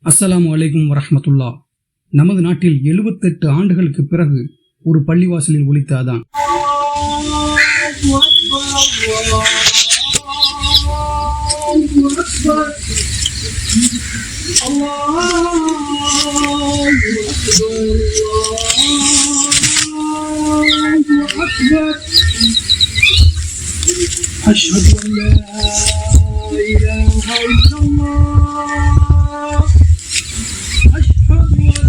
அஸ்ஸலாமு அலைக்கும் வரஹ்மத்துல்லாஹ். நமது நாட்டில் 78 ஆண்டுகளுக்கு பிறகு ஒரு பள்ளிவாசலில் ஒலித்த அதான். أشهد أن لا إله إلا الله أشهد أن لا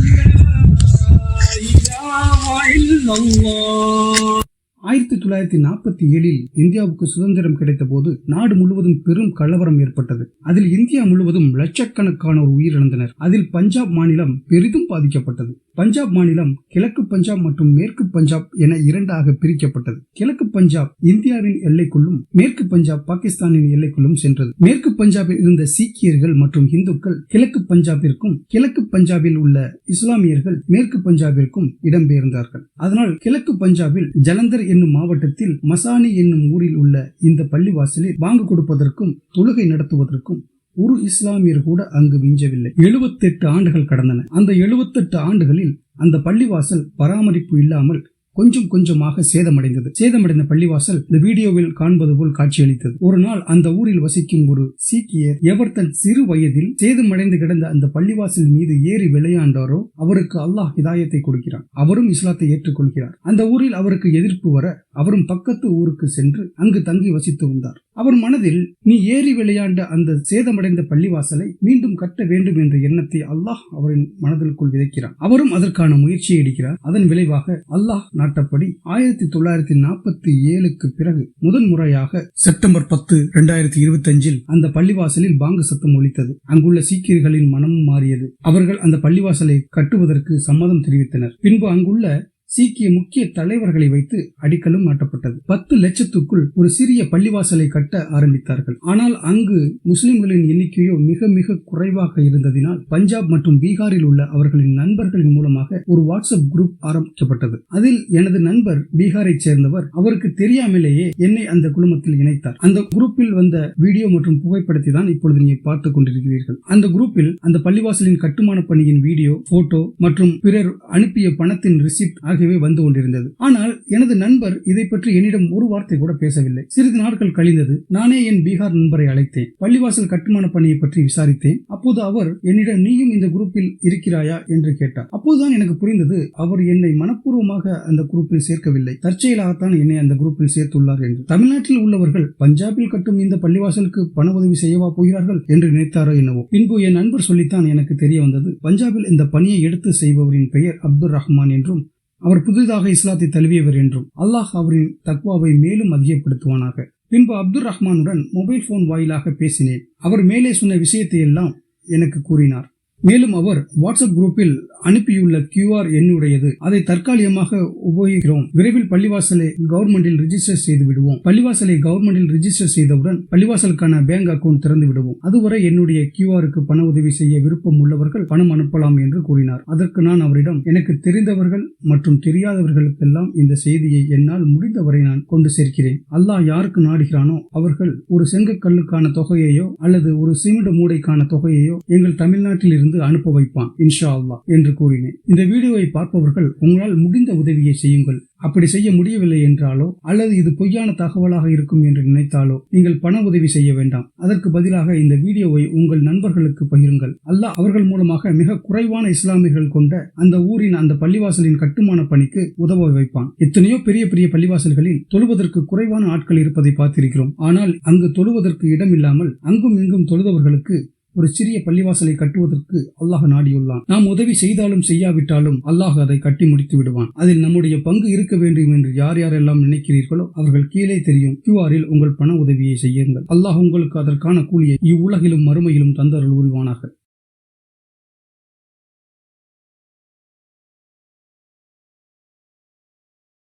إله إلا الله 1947 இந்தியாவுக்கு சுதந்திரம் கிடைத்த போது நாடு முழுவதும் பெரும் கலவரம் ஏற்பட்டது. அதில் இந்தியா முழுவதும் லட்சக்கணக்கானோர் உயிரிழந்தனர். அதில் பஞ்சாப் மாநிலம் பெரிதும் பாதிக்கப்பட்டது. பஞ்சாப் மாநிலம் கிழக்கு பஞ்சாப் மற்றும் மேற்கு பஞ்சாப் என இரண்டாக பிரிக்கப்பட்டது. கிழக்கு பஞ்சாப் இந்தியாவின் எல்லைக்குள்ளும் மேற்கு பஞ்சாப் பாகிஸ்தானின் எல்லைக்குள்ளும் சென்றது. மேற்கு பஞ்சாபில் இருந்த சீக்கியர்கள் மற்றும் இந்துக்கள் கிழக்கு பஞ்சாபிற்கும், கிழக்கு பஞ்சாபில் உள்ள இஸ்லாமியர்கள் மேற்கு பஞ்சாபிற்கும் இடம்பெயர்ந்தார்கள். அதனால் கிழக்கு பஞ்சாபில் ஜலந்தர் என்னும் மாவட்டத்தில் மசானி என்னும் ஊரில் உள்ள இந்த பள்ளிவாசலில் பாங்கு கொடுப்பதற்கும் தொழுகை நடத்துவதற்கும் ஒரு இஸ்லாமியர் கூட அங்கு மிஞ்சவில்லை. 78 ஆண்டுகள் கடந்தன. அந்த 78 ஆண்டுகளில் அந்த பள்ளிவாசல் பராமரிப்பு இல்லாமல் கொஞ்சம் கொஞ்சமாக சேதமடைந்தது. சேதமடைந்த பள்ளிவாசல் இந்த வீடியோவில் காண்பது போல் காட்சியளித்தது. ஒரு நாள் அந்த ஊரில் வசிக்கும் ஒரு சீக்கியர் எவர் தன் சிறு வயதில் சேதமடைந்து கிடந்த அந்த பள்ளிவாசல் மீது ஏறி விளையாண்டாரோ அவருக்கு அல்லாஹ் ஹிதாயத்தை கொடுக்கிறான். அவரும் இஸ்லாத்தை ஏற்றுக்கொள்கிறார். அந்த ஊரில் அவருக்கு எதிர்ப்பு வர அவரும் பக்கத்து ஊருக்கு சென்று அங்கு தங்கி வசித்து வந்தார். அவர் மனதில் நீ ஏறி விளையாண்ட அந்த சேதமடைந்த பள்ளிவாசலை மீண்டும் கட்ட வேண்டும் என்ற எண்ணத்தை அல்லாஹ் அவரின் மனதிற்குள் விதைக்கிறான். அவரும் அதற்கான முயற்சியை எடுக்கிறார். அதன் விளைவாக அல்லாஹ் நாட்டப்படி 1947க்கு பிறகு முதன்முறையாக செப்டம்பர் 10, 2025 அந்த பள்ளிவாசலில் பாங்கு சத்தம் ஒலித்தது. அங்குள்ள சீக்கியர்களின் மனமும் மாறியது. அவர்கள் அந்த பள்ளிவாசலை கட்டுவதற்கு சம்மதம் தெரிவித்தனர். பின்பு அங்குள்ள சீக்கிய முக்கிய தலைவர்களை வைத்து அடிக்கலும் நாட்டப்பட்டது. 10 லட்சத்துக்குள் ஒரு சிறிய பள்ளிவாசலை கட்ட ஆரம்பித்தார்கள். ஆனால் அங்கு முஸ்லிம்களின் எண்ணிக்கையோ மிக மிக குறைவாக இருந்ததினால் பஞ்சாப் மற்றும் பீகாரில் உள்ள அவர்களின் நண்பர்களின் மூலமாக ஒரு வாட்ஸ்அப் குரூப் ஆரம்பிக்கப்பட்டது. அதில் எனது நண்பர் பீகாரை சேர்ந்தவர். அவருக்கு தெரியாமலேயே என்னை அந்த குழுமத்தில் இணைத்தார். அந்த குரூப்பில் வந்த வீடியோ மற்றும் புகைப்படத்தை தான் இப்பொழுது நீங்கள் பார்த்துக் கொண்டிருக்கிறீர்கள். அந்த குரூப்பில் அந்த பள்ளிவாசலின் கட்டுமான பணியின் வீடியோ, போட்டோ மற்றும் பிறர் அனுப்பிய பணத்தின் ரிசிப்ட் ஆகியவை வந்து கொண்டிருந்தது. ஆனால் எனது நண்பர் இதை பற்றி என்னிடம் ஒரு வார்த்தை கூட பேசவில்லை. சிறிது நாட்கள் கழிந்தது. நானே என் பீகார் நண்பரை அழைத்தேன். பள்ளிவாசல் கட்டுமான பணியை பற்றி விசாரித்தேன். அப்போது அவர் என்னிடம் நீயும் இந்த குரூப்பில் இருக்கிறாயா என்று கேட்டார். அப்போதுதான் எனக்கு புரிந்தது அவர் என்னை மனப்பூர்வமாக அந்த குரூப்பில் சேர்க்கவில்லை, தற்செயலாகத்தான் என்னை அந்த குரூப்பில் சேர்த்துள்ளார் என்று. தமிழ்நாட்டில் உள்ளவர்கள் பஞ்சாபில் கட்டும் இந்த பள்ளிவாசலுக்கு பண உதவி செய்யவா போகிறார்கள் என்று நினைத்தாரோ என்னவோ. பின்பு என் நண்பர் சொல்லித்தான் எனக்கு தெரிய வந்தது. பஞ்சாபில் இந்த பணியை எடுத்து செய்பவரின் பெயர் அப்துல் ரஹ்மான் என்றும் அவர் புதிதாக இஸ்லாத்தை தழுவியவர் என்றும். அல்லாஹ் அவரின் தக்வாவை மேலும் அதிகப்படுத்துவானாக. பின்பு அப்துல் ரஹ்மானுடன் மொபைல் போன் வாயிலாக பேசினேன். அவர் மேலே சொன்ன விஷயத்தை எல்லாம் எனக்கு கூறினார். மேலும் அவர் வாட்ஸ்அப் குரூப்பில் அனுப்பியுள்ள QR எண்ணுடையது. அதை தற்காலிகமாக உபயோகிக்கிறோம். விரைவில் பள்ளிவாசலை கவர்மெண்டில் ரிஜிஸ்டர் செய்து விடுவோம். பள்ளிவாசலை கவர்மெண்டில் ரிஜிஸ்டர் செய்தவுடன் பள்ளிவாசலுக்கான பேங்க் அக்கவுண்ட் திறந்து விடுவோம். அதுவரை என்னுடைய QRக்கு பண உதவி செய்ய விருப்பம் உள்ளவர்கள் பணம் அனுப்பலாம் என்று கூறினார். அதற்கு நான் அவரிடம் எனக்கு தெரிந்தவர்கள் மற்றும் தெரியாதவர்களுக்கெல்லாம் இந்த செய்தியை என்னால் முடிந்தவரை நான் கொண்டு சேர்க்கிறேன். அல்லாஹ் யாருக்கு நாடுகிறானோ அவர்கள் ஒரு செங்கக்கல்லுக்கான தொகையையோ அல்லது ஒரு சிமெண்ட் மூடைக்கான தொகையையோ எங்கள் தமிழ்நாட்டில் இருந்து அனுப்ப வைப்பான் இன்ஷா அல்லாஹ் என்று கூறினேன். இந்த வீடியோவை பார்ப்பவர்கள் உங்களால் முடிந்த உதவியை செய்யுங்கள். அப்படி செய்ய முடியவில்லை என்றாலோ அல்லது இது பொய்யான தகவலாக இருக்கும் என்று நினைத்தாலோ நீங்கள் பண உதவி செய்ய வேண்டாம். அதற்கு பதிலாக இந்த வீடியோவை உங்கள் நண்பர்களுக்கு பகிருங்கள். அல்லாஹ் அவர்கள் மூலமாக மிக குறைவான இஸ்லாமியர்கள் கொண்ட அந்த ஊரின் அந்த பள்ளிவாசலின் கட்டுமான பணிக்கு உதவ வைப்பான். எத்தனையோ பெரிய பெரிய பள்ளிவாசல்களில் தொழுவதற்கு குறைவான ஆட்கள் இருப்பதை பார்த்திருக்கிறோம். ஆனால் அங்கு தொழுவதற்கு இடம் இல்லாமல் அங்கும் இங்கும் தொழுதவர்களுக்கு ஒரு சிறிய பள்ளிவாசலை கட்டுவதற்கு அல்லாஹ் நாடியுள்ளான். நாம் உதவி செய்தாலும் செய்யாவிட்டாலும் அல்லாஹ் அதை கட்டி முடித்து விடுவான். அதில் நம்முடைய பங்கு இருக்க வேண்டும் என்று யார் யாரெல்லாம் நினைக்கிறீர்களோ அவர்கள் கீழே தெரியும் QRல் உங்கள் பண உதவியை செய்யுங்கள். அல்லாஹ் உங்களுக்கு அதற்கான கூலியை இவ்வுலகிலும் மறுமையிலும் தந்தருள் புரிவானாக.